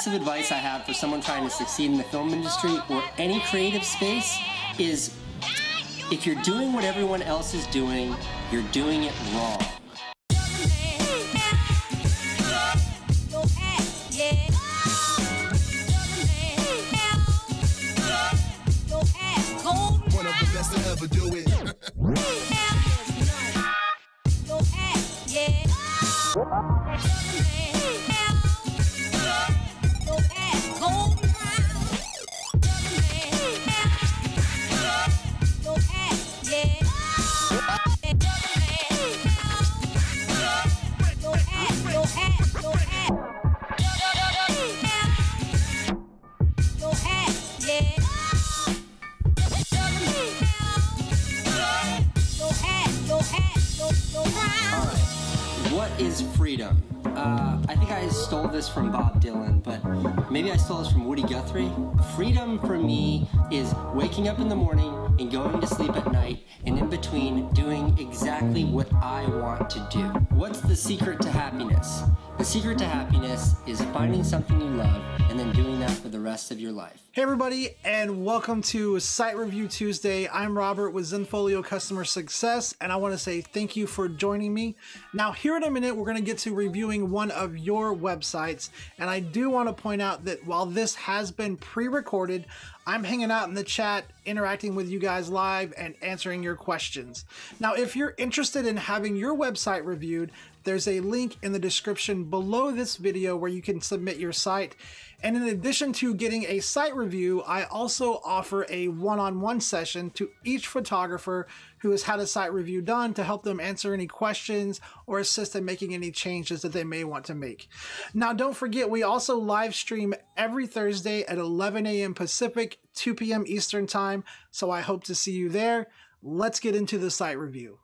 of advice I have for someone trying to succeed in the film industry or any creative space is, if you're doing what everyone else is doing, you're doing it wrong. One of the best to ever do it. What is freedom? I think I stole this from Bob Dylan, but maybe I stole this from Woody Guthrie. Freedom for me is waking up in the morning and going to sleep at night, and in between doing exactly what I want to do. What's the secret to happiness? The secret to happiness is finding something you love and then doing that for the rest of your life. Hey everybody, and welcome to Site Review Tuesday. I'm Robert with Zenfolio Customer Success, and I want to say thank you for joining me. Now here in a minute, we're going to get to reviewing one of your websites, and I do want to point out that while this has been pre-recorded, I'm hanging out in the chat, interacting with you guys live and answering your questions. Now, if you're interested in having your website reviewed, there's a link in the description below this video where you can submit your site. And in addition to getting a site review, I also offer a one-on-one session to each photographer who has had a site review done to help them answer any questions or assist in making any changes that they may want to make. Now, don't forget, we also live stream every Thursday at 11 a.m. Pacific, 2 p.m. Eastern Time, so I hope to see you there. Let's get into the site review.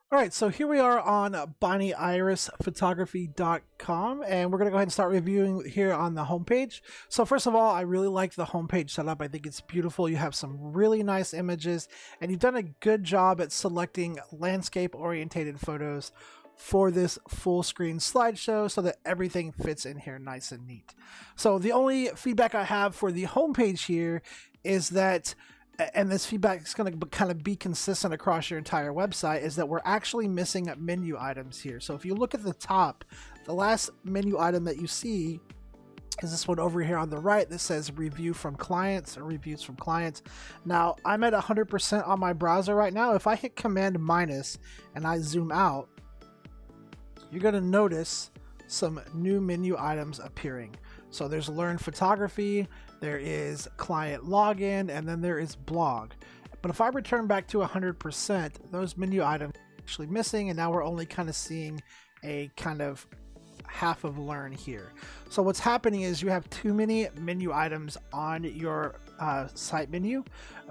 All right, so here we are on BonnieIrisPhotography.com, and we're going to go ahead and start reviewing here on the homepage. So first of all, I really like the homepage setup. I think it's beautiful. You have some really nice images, and you've done a good job at selecting landscape-oriented photos for this full screen slideshow so that everything fits in here nice and neat. So the only feedback I have for the homepage here is that, and this feedback is going to kind of be consistent across your entire website, is that we're actually missing menu items here. So if you look at the top, the last menu item that you see is this one over here on the right that says review from clients or reviews from clients. Now I'm at 100% on my browser right now. If I hit Command minus and I zoom out, you're going to notice some new menu items appearing. So there's learn photography, there is client login, and then there is blog. But if I return back to 100%, those menu items are actually missing, and now we're only kind of seeing a kind of half of learn here. So what's happening is you have too many menu items on your site menu.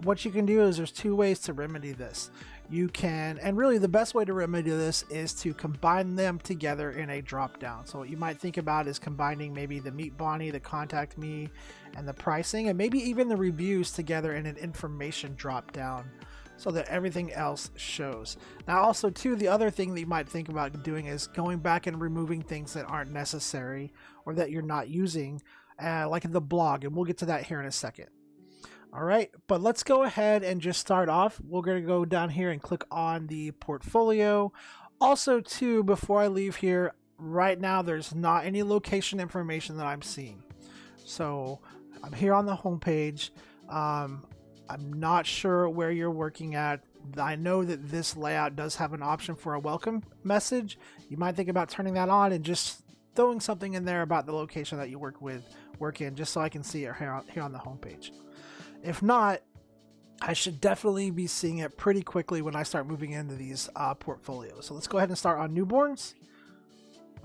What you can do is there's two ways to remedy this. You can, and really the best way to remedy this is to combine them together in a drop down. So what you might think about is combining maybe the Meet Bonnie, the Contact Me, and the pricing, and maybe even the reviews together in an information drop down so that everything else shows. Now also too, the other thing that you might think about doing is going back and removing things that aren't necessary or that you're not using, like the blog, and we'll get to that here in a second. All right, but let's go ahead and just start off. We're going to go down here and click on the portfolio. Also too, before I leave here, right now there's not any location information that I'm seeing. So I'm here on the homepage. I'm not sure where you're working at. I know that this layout does have an option for a welcome message. You might think about turning that on and just throwing something in there about the location that you work in, just so I can see it here on the homepage. If not, I should definitely be seeing it pretty quickly when I start moving into these portfolios. So let's go ahead and start on newborns.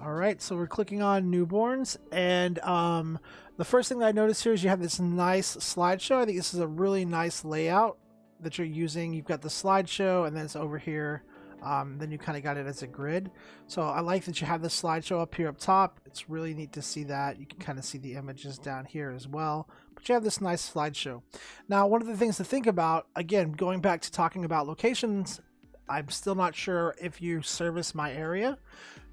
All right, so we're clicking on newborns, and the first thing that I notice here is you have this nice slideshow. I think this is a really nice layout that you're using. You've got the slideshow, and then it's over here. Then you kind of got it as a grid. So I like that you have the slideshow up here up top. It's really neat to see that. You can kind of see the images down here as well. But you have this nice slideshow. Now, one of the things to think about, again, going back to talking about locations, I'm still not sure if you service my area.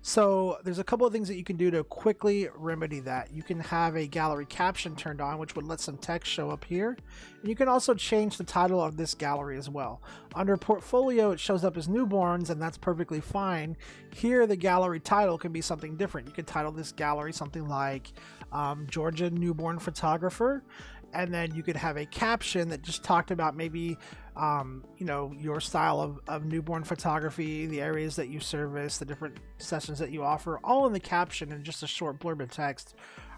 So there's a couple of things that you can do to quickly remedy that. You can have a gallery caption turned on, which would let some text show up here. And you can also change the title of this gallery as well. Under portfolio, it shows up as newborns, and that's perfectly fine. Here, the gallery title can be something different. You could title this gallery something like Georgia Newborn Photographer. And then you could have a caption that just talked about maybe, you know, your style of newborn photography, the areas that you service, the different sessions that you offer, all in the caption and just a short blurb of text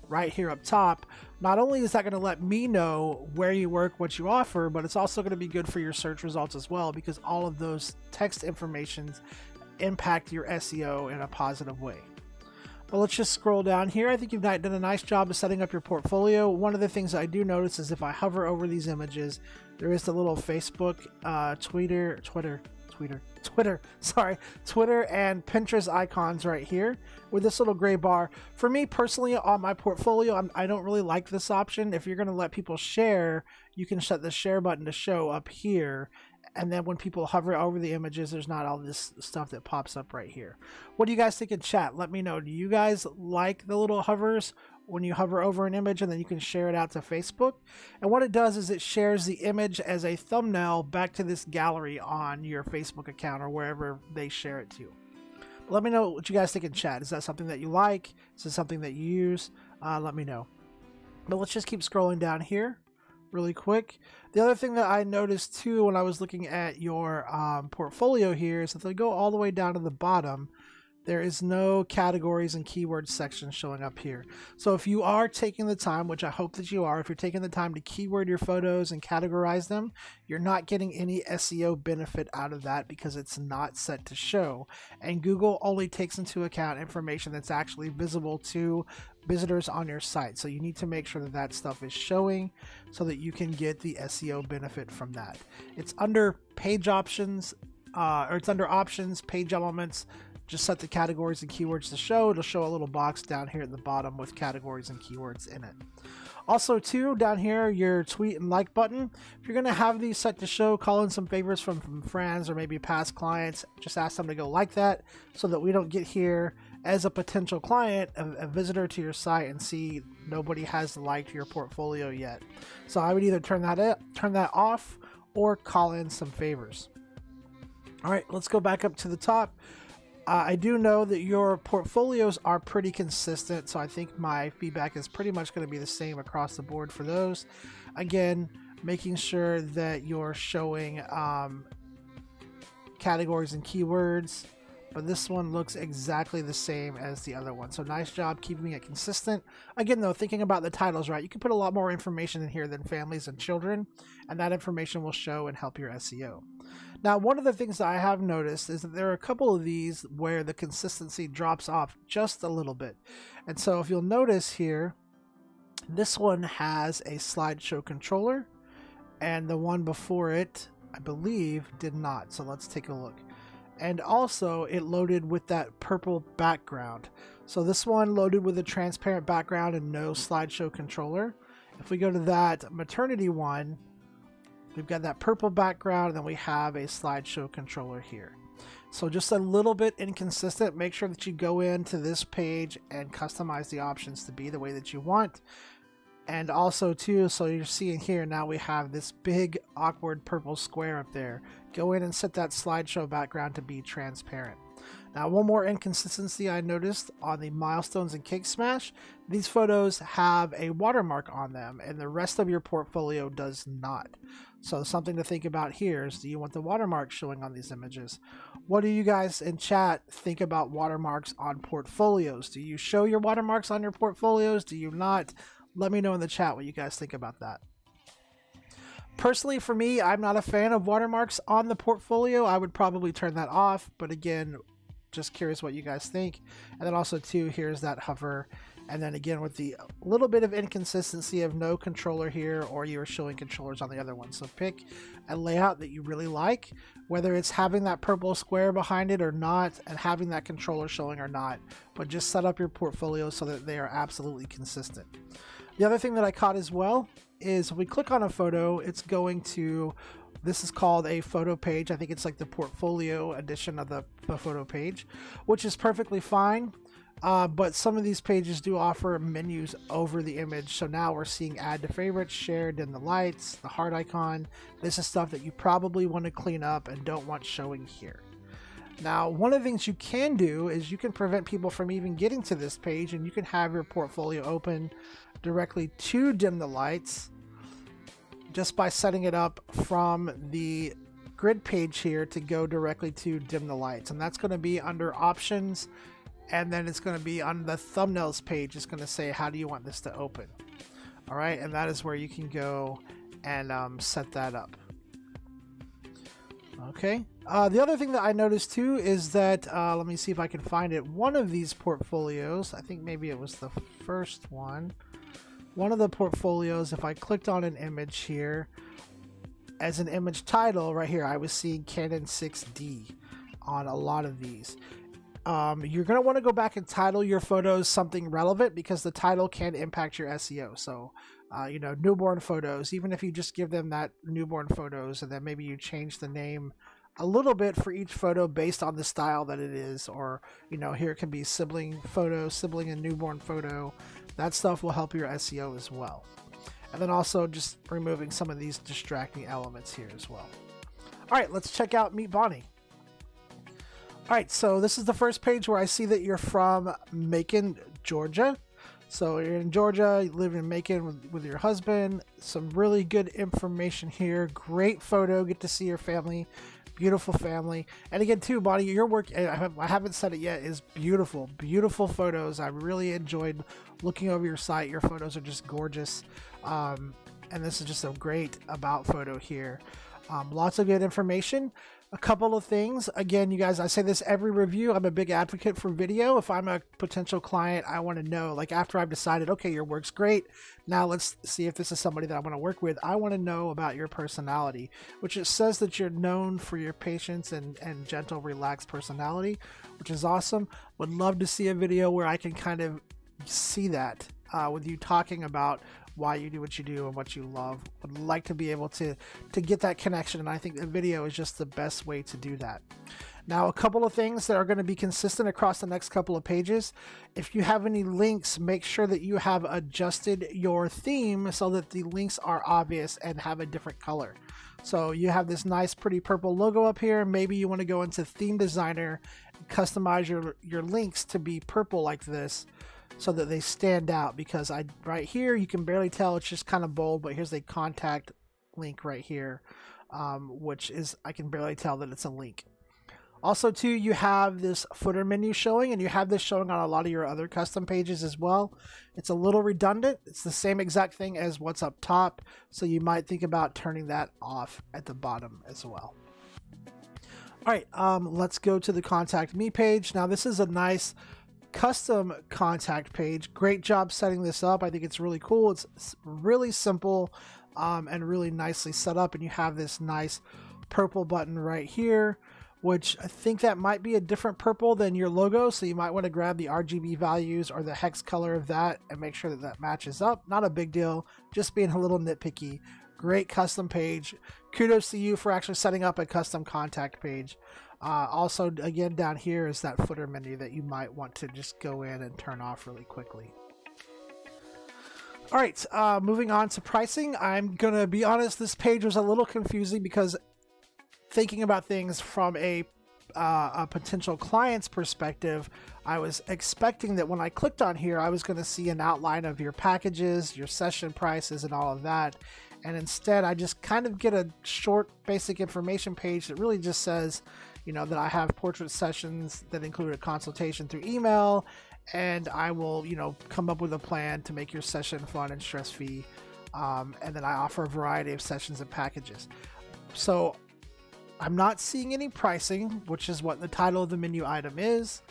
right here up top. Not only is that going to let me know where you work, what you offer, but it's also going to be good for your search results as well, because all of those text informations impact your SEO in a positive way. Well, let's just scroll down here. I think you've done a nice job of setting up your portfolio. One of the things I do notice is if I hover over these images, there is the little Facebook, Twitter and Pinterest icons right here with this little gray bar. For me personally, on my portfolio, I don't really like this option. If you're going to let people share, you can set the share button to show up here. And then when people hover over the images, there's not all this stuff that pops up right here. What do you guys think in chat? Let me know. Do you guys like the little hovers when you hover over an image and then you can share it out to Facebook? And what it does is it shares the image as a thumbnail back to this gallery on your Facebook account or wherever they share it to. Let me know what you guys think in chat. Is that something that you like? Is it something that you use? Let me know. But let's just keep scrolling down here really quick. The other thing that I noticed too when I was looking at your portfolio here is that they go all the way down to the bottom. There is no categories and keywords section showing up here. So if you are taking the time, which I hope that you are, if you're taking the time to keyword your photos and categorize them, you're not getting any SEO benefit out of that because it's not set to show. And Google only takes into account information that's actually visible to visitors on your site. So you need to make sure that that stuff is showing so that you can get the SEO benefit from that. It's under page options, or it's under options, page elements. Just set the categories and keywords to show. It'll show a little box down here at the bottom with categories and keywords in it. Also too, down here, your tweet and like button. If you're gonna have these set to show, call in some favors from friends or maybe past clients. Just ask them to go like that so that we don't get here as a potential client, a visitor to your site, and see nobody has liked your portfolio yet. So I would either turn that off or call in some favors. All right, let's go back up to the top. I do know that your portfolios are pretty consistent, so I think my feedback is pretty much going to be the same across the board for those. Again, making sure that you're showing categories and keywords, but this one looks exactly the same as the other one. So nice job keeping it consistent. Again though, thinking about the titles, right, you can put a lot more information in here than families and children, and that information will show and help your SEO. Now, one of the things that I have noticed is that there are a couple of these where the consistency drops off just a little bit. And so if you'll notice here, this one has a slideshow controller, and the one before it, I believe, did not. So let's take a look. And also it loaded with that purple background. So this one loaded with a transparent background and no slideshow controller. If we go to that maternity one, we've got that purple background, and then we have a slideshow controller here. So just a little bit inconsistent. Make sure that you go into this page and customize the options to be the way that you want. And also too, so you're seeing here now we have this big awkward purple square up there. Go in and set that slideshow background to be transparent. Now, one more inconsistency I noticed on the milestones and cake smash. These photos have a watermark on them and the rest of your portfolio does not. So something to think about here is, do you want the watermark showing on these images? What do you guys in chat think about watermarks on portfolios? Do you show your watermarks on your portfolios? Do you not? Let me know in the chat what you guys think about that. Personally, for me, I'm not a fan of watermarks on the portfolio. I would probably turn that off, but again, just curious what you guys think. And then also too, here's that hover. And then again, with the little bit of inconsistency of no controller here, or you're showing controllers on the other one. So pick a layout that you really like, whether it's having that purple square behind it or not, and having that controller showing or not, but just set up your portfolio so that they are absolutely consistent. The other thing that I caught as well is if we click on a photo, it's going to This is called a photo page. I think it's like the portfolio edition of the photo page, which is perfectly fine. But some of these pages do offer menus over the image. So now we're seeing add to favorites, share, dim the lights, the heart icon. This is stuff that you probably want to clean up and don't want showing here. Now, one of the things you can do is you can prevent people from even getting to this page, and you can have your portfolio open directly to dim the lights just by setting it up from the grid page here to go directly to dim the lights. And that's going to be under options. And then it's going to be on the thumbnails page. It's going to say, how do you want this to open? All right. And that is where you can go and set that up. Okay. The other thing that I noticed too is that, let me see if I can find it. One of these portfolios, I think maybe it was the first one. One of the portfolios, if I clicked on an image here, as an image title right here, I was seeing Canon 6D on a lot of these. You're going to want to go back and title your photos something relevant, because the title can impact your SEO. So, you know, newborn photos, even if you just give them that newborn photos, and then maybe you change the name a little bit for each photo based on the style that it is, or, you know, here it can be sibling photo, sibling and newborn photo. That stuff will help your SEO as well. And then also just removing some of these distracting elements here as well. All right, let's check out Meet Bonnie. All right, so this is the first page where I see that you're from Macon, Georgia. So you're in Georgia, you live in Macon with your husband. Some really good information here. Great photo, get to see your family. Beautiful family. And again, too, Bonnie, your work, I haven't said it yet, is beautiful. Beautiful photos. I really enjoyed looking over your site. Your photos are just gorgeous. And this is just a great about photo here. Lots of good information. A couple of things. Again, you guys, I say this every review. I'm a big advocate for video. If I'm a potential client, I want to know, like after I've decided, okay, your work's great. Now let's see if this is somebody that I want to work with. I want to know about your personality, which it says that you're known for your patience and gentle, relaxed personality, which is awesome. Would love to see a video where I can kind of see that with you talking about why you do what you do and what you love. Would like to be able to get that connection, and I think the video is just the best way to do that. Now, a couple of things that are going to be consistent across the next couple of pages. If you have any links, make sure that you have adjusted your theme so that the links are obvious and have a different color. So you have this nice pretty purple logo up here. Maybe you want to go into Theme Designer and customize your links to be purple like this, so that they stand out, because right here you can barely tell, it's just kind of bold, but here's a contact link right here, which is, I can barely tell that it's a link. Also too, you have this footer menu showing, and you have this showing on a lot of your other custom pages as well. It's a little redundant. It's the same exact thing as what's up top, so you might think about turning that off at the bottom as well. All right, let's go to the Contact Me page. Now this is a nice custom contact page. Great job setting this up. I think it's really cool. It's really simple and really nicely set up, and you have this nice purple button right here, which I think that might be a different purple than your logo, so you might want to grab the RGB values or the hex color of that and make sure that that matches up. Not a big deal, just being a little nitpicky. Great custom page. Kudos to you for actually setting up a custom contact page. Also, again, down here is that footer menu that you might want to just go in and turn off really quickly. All right, moving on to pricing. I'm going to be honest, this page was a little confusing, because thinking about things from a potential client's perspective, I was expecting that when I clicked on here, I was going to see an outline of your packages, your session prices, and all of that. And instead, I just kind of get a short basic information page that really just says, you know, that I have portrait sessions that include a consultation through email, and I will, you know, come up with a plan to make your session fun and stress-free. And then I offer a variety of sessions and packages. So I'm not seeing any pricing, which is what the title of the menu item is.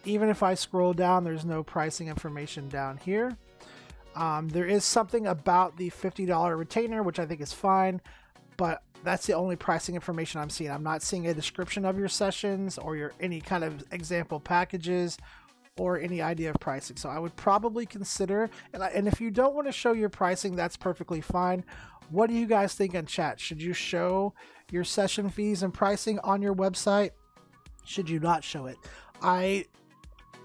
Even if I scroll down, there's no pricing information down here. There is something about the $50 retainer, which I think is fine, but that's the only pricing information I'm seeing. I'm not seeing a description of your sessions or your any kind of example packages or any idea of pricing. So I would probably consider, and if you don't want to show your pricing, that's perfectly fine. What do you guys think in chat? Should you show your session fees and pricing on your website? Should you not show it? I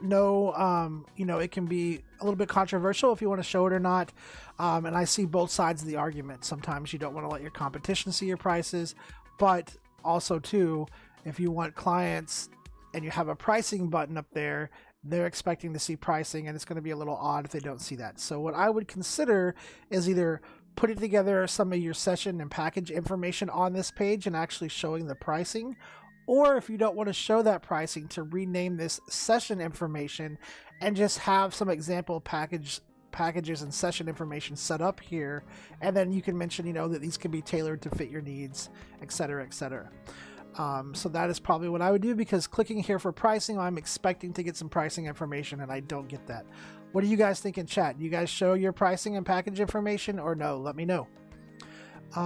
know, you know, it can be a little bit controversial if you want to show it or not. And I see both sides of the argument. Sometimes you don't want to let your competition see your prices, but also too, if you want clients and you have a pricing button up there, they're expecting to see pricing, and it's going to be a little odd if they don't see that. So what I would consider is either putting together some of your session and package information on this page and actually showing the pricing, or if you don't want to show that pricing, to rename this session information and just have some example packages and session information set up here, and then you can mention, you know, that these can be tailored to fit your needs, etc., etc. So that is probably what I would do, because clicking here for pricing, I'm expecting to get some pricing information and I don't get that. What do you guys think in chat? Do you guys show your pricing and package information or no? Let me know.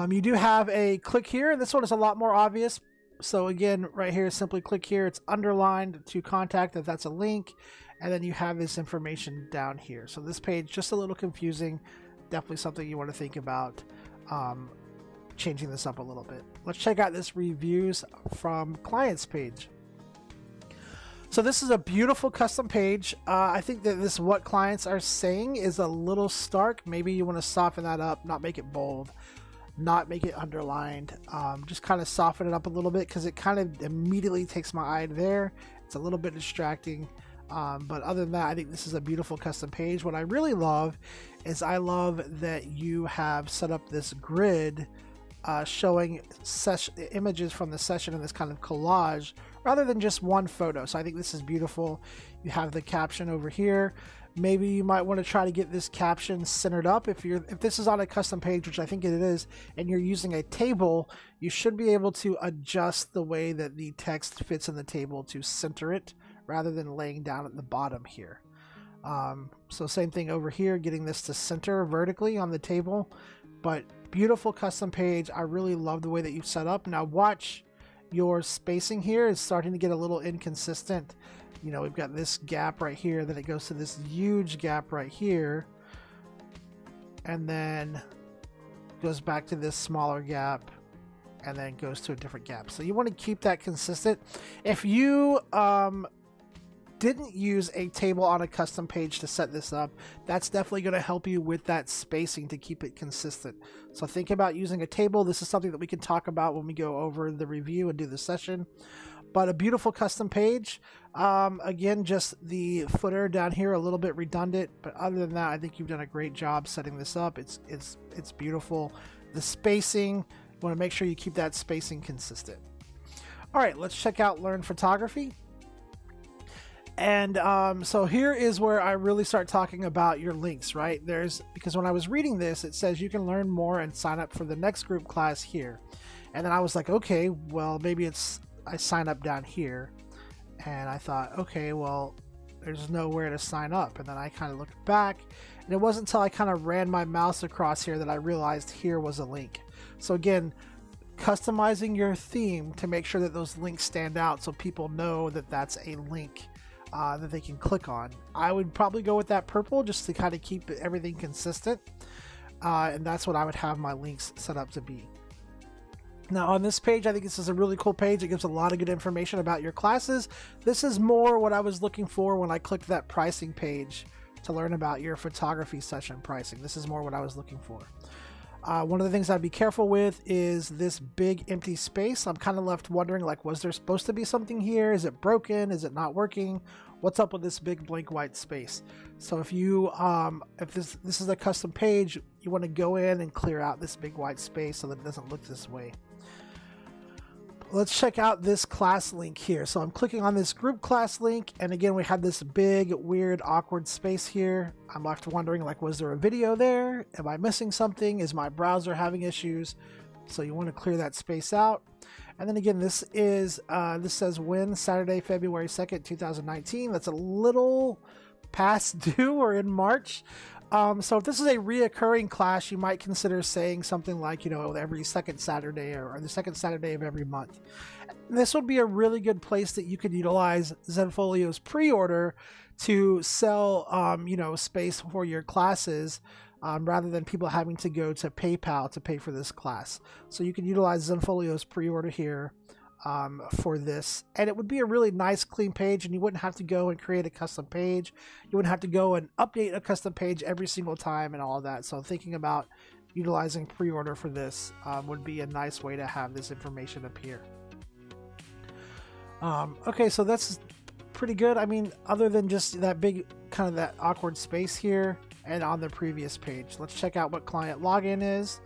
You do have a click here, and this one is a lot more obvious. So again, right here, simply click here. It's underlined to contact if that's a link. And then you have this information down here. So this page, just a little confusing. Definitely something you want to think about. Changing this up a little bit. Let's check out this reviews from clients page. So this is a beautiful custom page. I think that this what clients are saying is a little stark. Maybe you want to soften that up, not make it bold, not make it underlined. Just kind of soften it up a little bit, because it kind of immediately takes my eye there. It's a little bit distracting. But other than that, I think this is a beautiful custom page. What I really love is I love that you have set up this grid showing images from the session in this kind of collage rather than just one photo. So I think this is beautiful. You have the caption over here. Maybe you might want to try to get this caption centered up. If this is on a custom page, which I think it is, and you're using a table, you should be able to adjust the way that the text fits in the table to center it, rather than laying down at the bottom here. So same thing over here, getting this to center vertically on the table. But beautiful custom page. I really love the way that you've set up. Now watch your spacing here is starting to get a little inconsistent. You know, we've got this gap right here, then it goes to this huge gap right here, and then goes back to this smaller gap, and then goes to a different gap. So you want to keep that consistent. If you didn't use a table on a custom page to set this up, that's definitely going to help you with that spacing to keep it consistent. So think about using a table. This is something that we can talk about when we go over the review and do the session. But a beautiful custom page. Again, just the footer down here a little bit redundant, but other than that, I think you've done a great job setting this up. It's beautiful. The spacing, you want to make sure you keep that spacing consistent. All right, let's check out Learn Photography. And so here is where I really start talking about your links, right? Because when I was reading this, it says you can learn more and sign up for the next group class here. And then I was like, okay, well, maybe I sign up down here. And I thought, okay, well, there's nowhere to sign up. And then I kind of looked back, and it wasn't until I kind of ran my mouse across here that I realized here was a link. So again, customizing your theme to make sure that those links stand out so people know that that's a link that they can click on. I would probably go with that purple just to kind of keep everything consistent. And that's what I would have my links set up to be. Now on this page, I think this is a really cool page. It gives a lot of good information about your classes. This is more what I was looking for when I clicked that pricing page to learn about your photography session pricing. This is more what I was looking for. One of the things I'd be careful with is this big empty space. I'm kind of left wondering, like, was there supposed to be something here? Is it broken? Is it not working? What's up with this big blank white space? So if you, if this is a custom page, you want to go in and clear out this big white space so that it doesn't look this way. Let's check out this class link here. So I'm clicking on this group class link, and again, we have this big, weird, awkward space here. I'm left wondering, like, was there a video there? Am I missing something? Is my browser having issues? So you want to clear that space out. And then again, this says when, Saturday, February 2nd, 2019. That's a little past due, or in March. So if this is a reoccurring class, you might consider saying something like, you know, every second Saturday or the second Saturday of every month. This would be a really good place that you could utilize Zenfolio's pre-order to sell, you know, space for your classes, rather than people having to go to PayPal to pay for this class. So you can utilize Zenfolio's pre-order here for this, and it would be a really nice clean page, and you wouldn't have to go and create a custom page. You wouldn't have to go and update a custom page every single time and all that. So thinking about utilizing pre-order for this would be a nice way to have this information appear. Okay, so that's pretty good. I mean, other than just that big kind of that awkward space here and on the previous page. Let's check out what client login is.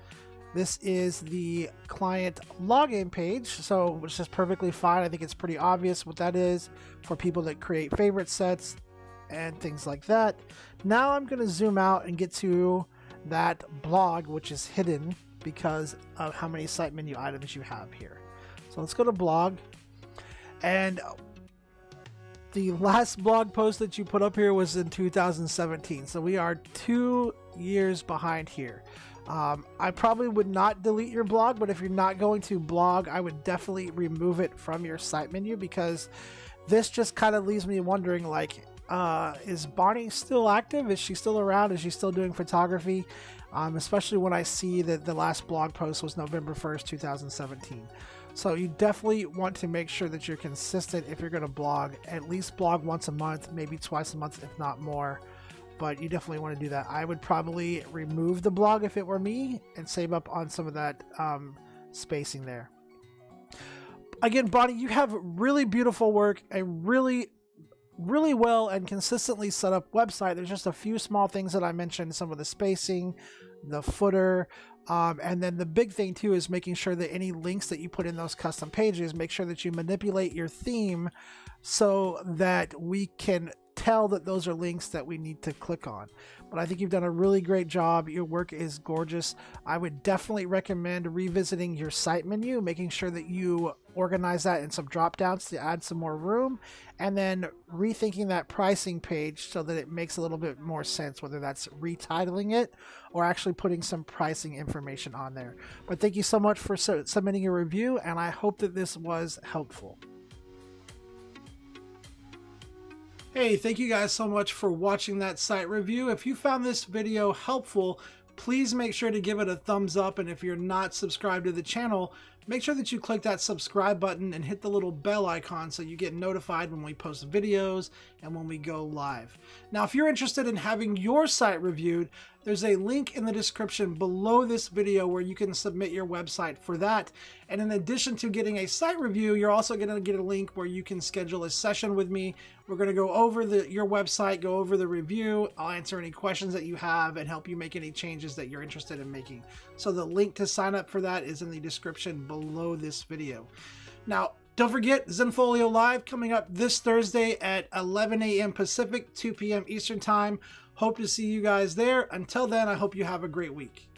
This is the client login page, so which is perfectly fine. I think it's pretty obvious what that is for people that create favorite sets and things like that. Now I'm going to zoom out and get to that blog, which is hidden because of how many site menu items you have here. So let's go to blog, and the last blog post that you put up here was in 2017, so we are 2 years behind here. I probably would not delete your blog, but if you're not going to blog, I would definitely remove it from your site menu, because this just kind of leaves me wondering, like, is Bonnie still active? Is she still around? Is she still doing photography? Especially when I see that the last blog post was November 1st, 2017. So you definitely want to make sure that you're consistent if you're going to blog. At least blog once a month, maybe twice a month, if not more. But you definitely want to do that. I would probably remove the blog if it were me and save up on some of that spacing there. Again, Bonnie, you have really beautiful work, a really well and consistently set up website. There's just a few small things that I mentioned, some of the spacing, the footer, and then the big thing too is making sure that any links that you put in those custom pages, make sure that you manipulate your theme so that we can tell that those are links that we need to click on. But I think you've done a really great job. Your work is gorgeous. I would definitely recommend revisiting your site menu, making sure that you organize that in some drop downs to add some more room, and then rethinking that pricing page so that it makes a little bit more sense, whether that's retitling it or actually putting some pricing information on there. But thank you so much for submitting a review, and I hope that this was helpful. Hey, thank you guys so much for watching that site review. If you found this video helpful, please make sure to give it a thumbs up. And if you're not subscribed to the channel, make sure that you click that subscribe button and hit the little bell icon so you get notified when we post videos and when we go live. Now, if you're interested in having your site reviewed, there's a link in the description below this video where you can submit your website for that. And in addition to getting a site review, you're also going to get a link where you can schedule a session with me. We're going to go over your website, go over the review. I'll answer any questions that you have and help you make any changes that you're interested in making. So the link to sign up for that is in the description below this video. Now, don't forget, Zenfolio Live coming up this Thursday at 11 a.m. Pacific, 2 p.m. Eastern Time. Hope to see you guys there. Until then, I hope you have a great week.